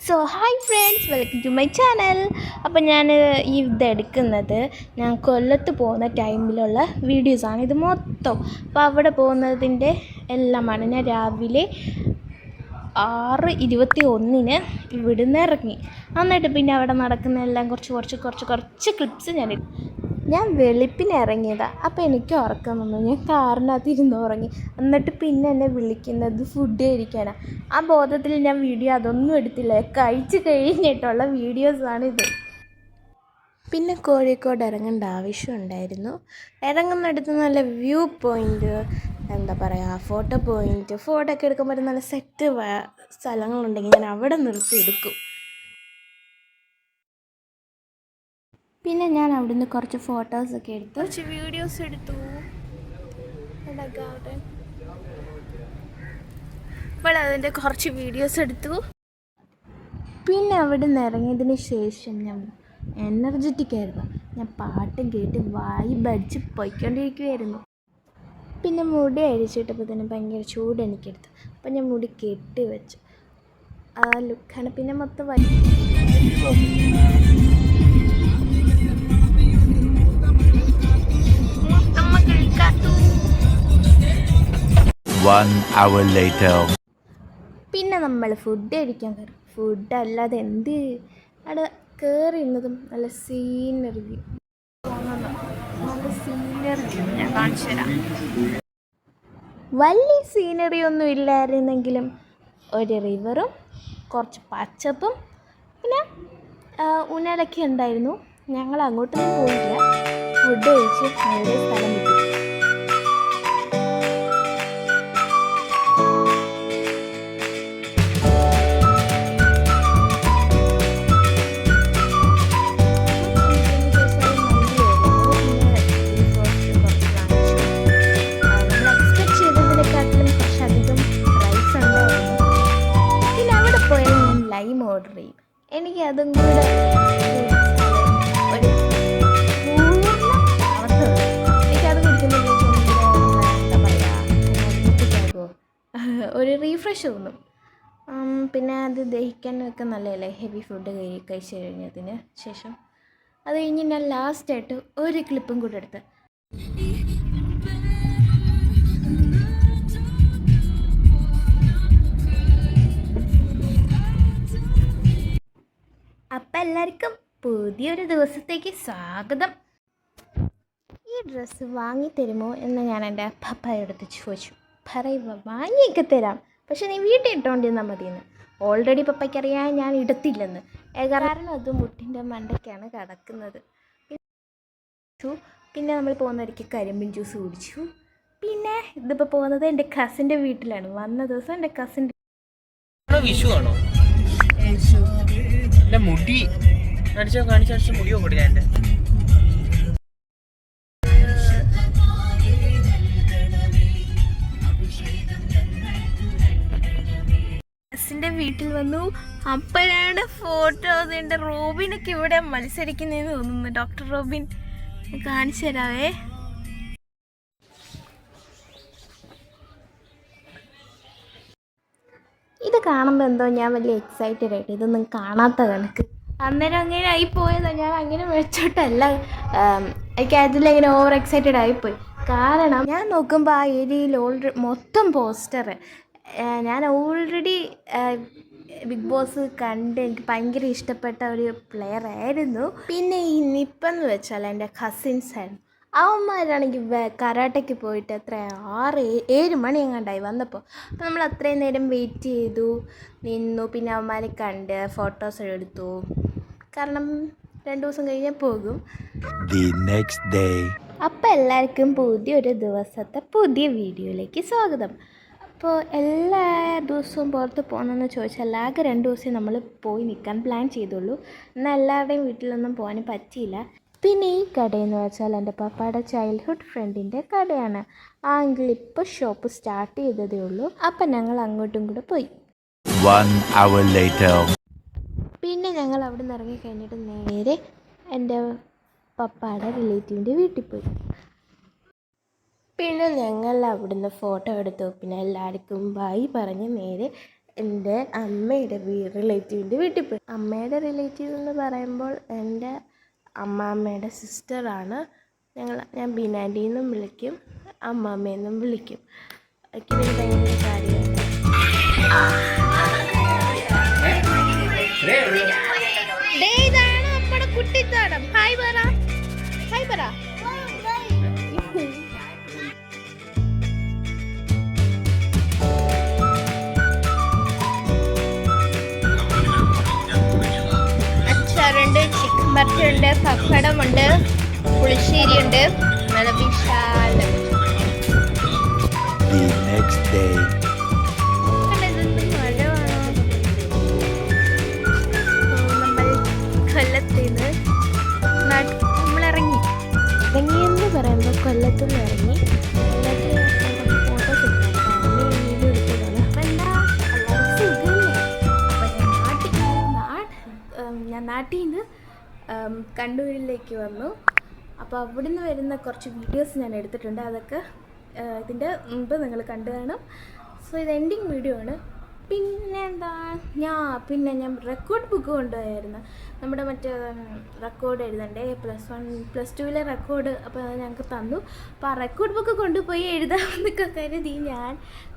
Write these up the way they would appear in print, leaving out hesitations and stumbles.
So hi friends, welcome to my channel. അപ്പോൾ ഞാൻ ഇതെടുക്കുന്നത് ഞാൻ കൊല്ലത്ത് പോകുന്ന ടൈമിലുള്ള വീഡിയോസാണ് ഇത് മൊത്തം. അപ്പോൾ അവിടെ പോകുന്നതിൻ്റെ എല്ലാമാണ്. ഞാൻ രാവിലെ 6:21 ഇവിടുന്ന് ഇറങ്ങി. എന്നിട്ട് പിന്നെ അവിടെ നടക്കുന്ന എല്ലാം കുറച്ച് ക്ലിപ്സ് ഞാൻ വെളുപ്പിന് ഇറങ്ങിയതാണ്. അപ്പോൾ എനിക്ക് ഉറക്കം വന്നു. ഞാൻ കാറിനകത്ത് ഉറങ്ങി. എന്നിട്ട് പിന്നെ എന്നെ വിളിക്കുന്നത് ഫുഡ് കഴിക്കാനാണ്. ആ ബോധത്തിൽ ഞാൻ വീഡിയോ അതൊന്നും എടുത്തില്ല. കഴിച്ച് കഴിഞ്ഞിട്ടുള്ള വീഡിയോസാണിത്. പിന്നെ കോഴിക്കോട് ഇറങ്ങേണ്ട ആവശ്യമുണ്ടായിരുന്നു. ഇറങ്ങുന്നിടത്ത് നല്ല വ്യൂ പോയിൻ്റ്, എന്താ പറയുക, ഫോട്ടോ ഒക്കെ എടുക്കുമ്പോൾ നല്ല സെറ്റ് സ്ഥലങ്ങളുണ്ടെങ്കിൽ ഞാൻ അവിടെ നിർത്തി എടുക്കും. പിന്നെ ഞാൻ അവിടുന്ന് കുറച്ച് ഫോട്ടോസൊക്കെ എടുത്തു, കുറച്ച് വീഡിയോസ് എടുത്തു. അപ്പോൾ അതിൻ്റെ കുറച്ച് വീഡിയോസ് എടുത്തു. പിന്നെ അവിടെ നിന്ന് ഇറങ്ങിയതിന് ശേഷം ഞാൻ എനർജറ്റിക് ആയിരുന്നു. ഞാൻ പാട്ടും കേട്ട് വൈബടിച്ച് പോയിക്കൊണ്ടിരിക്കുമായിരുന്നു. പിന്നെ മുടി അഴിച്ചിട്ടപ്പോൾ തന്നെ ഭയങ്കര ചൂട് എനിക്കെടുത്തു. അപ്പം ഞാൻ മുടി കെട്ടി വെച്ചു. ആ ലുക്കാണ്. പിന്നെ മൊത്തം പിന്നെ നമ്മൾ ഫുഡ് കഴിക്കാൻ കയറി. ഫുഡ് അല്ലാതെ എന്ത് അവിടെ കയറിയിരുന്നതും നല്ല സീനറി ഞാൻ കാണിച്ചു തരാം. വലിയ സീനറി ഒന്നും ഇല്ലായിരുന്നെങ്കിലും ഒരു റിവറും കുറച്ച് പച്ചപ്പും പിന്നെ ഊഞ്ഞാലൊക്കെ ഉണ്ടായിരുന്നു. ഞങ്ങൾ അങ്ങോട്ടൊന്നും പോയില്ല. ഫുഡ് കഴിച്ച് നേരെ സ്ഥലം വിട്ടു. ലൈം ഓർഡർ ചെയ്യും. എനിക്ക് അതും കൂടെ എനിക്കത് കുടിക്കുമ്പോഴേക്കും എന്താ പറയുക, ഒരു റീഫ്രഷ് തോന്നും. പിന്നെ അത് ദഹിക്കാനൊക്കെ നല്ലതല്ലേ, ഹെവി ഫുഡ് കഴിച്ച് കഴിഞ്ഞതിന് ശേഷം. അത് കഴിഞ്ഞ് ഞാൻ ലാസ്റ്റായിട്ട് ഒരു ക്ലിപ്പും കൂടെ എടുത്ത്. അപ്പം എല്ലാവർക്കും പുതിയൊരു ദിവസത്തേക്ക് സ്വാഗതം. ഈ ഡ്രസ്സ് വാങ്ങിത്തരുമോ എന്ന് ഞാൻ എൻ്റെ പപ്പായോടത്ത് ചോദിച്ചു. പറയുക വാങ്ങിയൊക്കെ തരാം, പക്ഷെ നീ വീട്ടിൽ ഇട്ടുകൊണ്ടിരുന്നാൽ മതിയെന്ന്. ഓൾറെഡി പപ്പയ്ക്കറിയാൻ ഞാൻ ഇടത്തില്ലെന്ന്. കാരണം അത് മുട്ടിൻ്റെ മണ്ടയ്ക്കാണ് കിടക്കുന്നത്. പിന്നെ നമ്മൾ പോകുന്നവർക്ക് കരിമ്പിൻ ജ്യൂസ് കുടിച്ചു. പിന്നെ ഇതിപ്പോൾ പോകുന്നത് എൻ്റെ കസിൻ്റെ വീട്ടിലാണ്. വന്ന ദിവസം എൻ്റെ കസിൻ്റെ വിഷുവാണോ? മുടി കാണിച്ചു മുടിയോ കൊടുക്കാൻ എൻ്റെ കസിൻ്റെ വീട്ടിൽ വന്നു. അപ്പോഴാണ് ഫോട്ടോസ്. എൻ്റെ റോബിനൊക്കെ ഇവിടെ മത്സരിക്കുന്നതെന്ന് തോന്നുന്നു. ഡോക്ടർ റോബിൻ കാണിച്ചു തരാവേ. ഇത് കാണുമ്പോൾ എന്തോ ഞാൻ വലിയ എക്സൈറ്റഡ് ആയിട്ട് ഇതൊന്നും കാണാത്ത കണക്ക്. അന്നേരം അങ്ങനെ ആയിപ്പോയതാണ്. ഞാൻ അങ്ങനെ വെച്ചോട്ടല്ല, എനിക്ക് അതിലങ്ങനെ ഓവർ എക്സൈറ്റഡ് ആയിപ്പോയി. കാരണം ഞാൻ നോക്കുമ്പോൾ ആ ഏരിയയിൽ മൊത്തം പോസ്റ്റർ. ഞാൻ ഓൾറെഡി ബിഗ് ബോസ് കണ്ട് എനിക്ക് ഭയങ്കര ഇഷ്ടപ്പെട്ട ഒരു പ്ലെയർ ആയിരുന്നു. പിന്നെ ഈ നിപ്പെന്ന് വെച്ചാൽ എൻ്റെ കസിൻസായിരുന്നു. അവന്മാരാണെങ്കിൽ കരാട്ടയ്ക്ക് പോയിട്ട് 6-7 മണി എങ്ങാണ്ടായി വന്നപ്പോൾ. അപ്പോൾ നമ്മൾ അത്രയും നേരം വെയിറ്റ് ചെയ്തു നിന്നു. പിന്നെ അവന്മാരെ കണ്ട് ഫോട്ടോസ് എടുത്തു. കാരണം 2 ദിവസം കഴിഞ്ഞാൽ പോകും. അപ്പോൾ എല്ലാവർക്കും പുതിയൊരു ദിവസത്തെ പുതിയ വീഡിയോയിലേക്ക് സ്വാഗതം. അപ്പോൾ എല്ലാ ദിവസവും പുറത്ത് പോകുന്നതെന്ന് ചോദിച്ചാൽ ആകെ 2 ദിവസം നമ്മൾ പോയി നിൽക്കാൻ പ്ലാൻ ചെയ്തുള്ളൂ. എന്നാൽ എല്ലാവരുടെയും വീട്ടിലൊന്നും പോകാൻ പറ്റിയില്ല. പിന്നെ ഈ കടയെന്ന് വെച്ചാൽ എൻ്റെ പപ്പയുടെ ചൈൽഡ്ഹുഡ് ഫ്രണ്ടിൻ്റെ കടയാണ്. ആ എങ്കിൽ ഇപ്പോൾ ഷോപ്പ് സ്റ്റാർട്ട് ചെയ്തതേ ഉള്ളൂ. അപ്പം ഞങ്ങൾ അങ്ങോട്ടും കൂടെ പോയി. പിന്നെ ഞങ്ങൾ അവിടെ നിന്ന് ഇറങ്ങിക്കഴിഞ്ഞിട്ട് നേരെ എൻ്റെ പപ്പയുടെ റിലേറ്റീവിൻ്റെ വീട്ടിൽ പോയി. പിന്നെ ഞങ്ങൾ അവിടുന്ന് ഫോട്ടോ എടുത്തു. പിന്നെ എല്ലാവർക്കും ബൈ പറഞ്ഞ് നേരെ എൻ്റെ അമ്മയുടെ റിലേറ്റീവിൻ്റെ വീട്ടിൽ പോയി. അമ്മയുടെ റിലേറ്റീവ് എന്ന് പറയുമ്പോൾ എൻ്റെ അമ്മാമ്മയുടെ സിസ്റ്ററാണ്. ഞാൻ ബീനാൻറ്റി എന്നും വിളിക്കും, അമ്മാമ്മയെന്നും വിളിക്കും. എനിക്ക് പിന്നെ ഭയങ്കര കാര്യമാണ്. ഇതാണ് നമ്മുടെ കുട്ടിത്താടം. ഹായ് പറ, ഹായ് പറ. അച്ചാറുണ്ട്, ചിക്കൻ ബർഗറുണ്ട്, പപ്പടമുണ്ട്, പുളിശ്ശേരിയുണ്ട്. നല്ല വിശാലം. ഇറങ്ങിയെന്ന് പറയുമ്പോൾ കൊല്ലത്തിൽ നിന്ന് ഇറങ്ങി. ഫോട്ടോസ് വീഡിയോ എടുത്തതാണ്. അപ്പം എന്താ ഞാൻ നാട്ടിൽ നിന്ന് കണ്ണൂരിലേക്ക് വന്നു. അപ്പോൾ അവിടുന്ന് വരുന്ന കുറച്ച് വീഡിയോസ് ഞാൻ എടുത്തിട്ടുണ്ട്. അതൊക്കെ ഇതിൻ്റെ മുമ്പ് നിങ്ങൾ കണ്ടു കാണും. സോ ഇത് എൻഡിങ് വീഡിയോ ആണ്. പിന്നെ എന്താ, ഞാൻ റെക്കോർഡ് ബുക്ക് കൊണ്ടുപോയായിരുന്നു. നമ്മുടെ മറ്റേ റെക്കോർഡ് എഴുതണ്ടേ, +2 റെക്കോർഡ്. അപ്പോൾ അത് ഞങ്ങൾക്ക് തന്നു. അപ്പോൾ ആ റെക്കോർഡ് ബുക്ക് കൊണ്ടുപോയി എഴുതാമെന്നൊക്കെ കരുതി ഞാൻ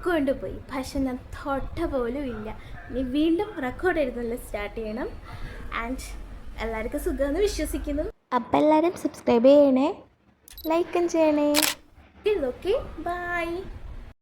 കൊണ്ടുപോയി. പക്ഷെ ഞാൻ തൊട്ട പോലും ഇല്ല. ഇനി വീണ്ടും റെക്കോർഡ് എഴുതുന്നത് സ്റ്റാർട്ട് ചെയ്യണം. ആൻഡ് എല്ലാവർക്കും സുഖമെന്ന് വിശ്വസിക്കുന്നു. അപ്പം എല്ലാവരും സബ്സ്ക്രൈബ് ചെയ്യണേ, ലൈക്കും ചെയ്യണേ. Okay, by.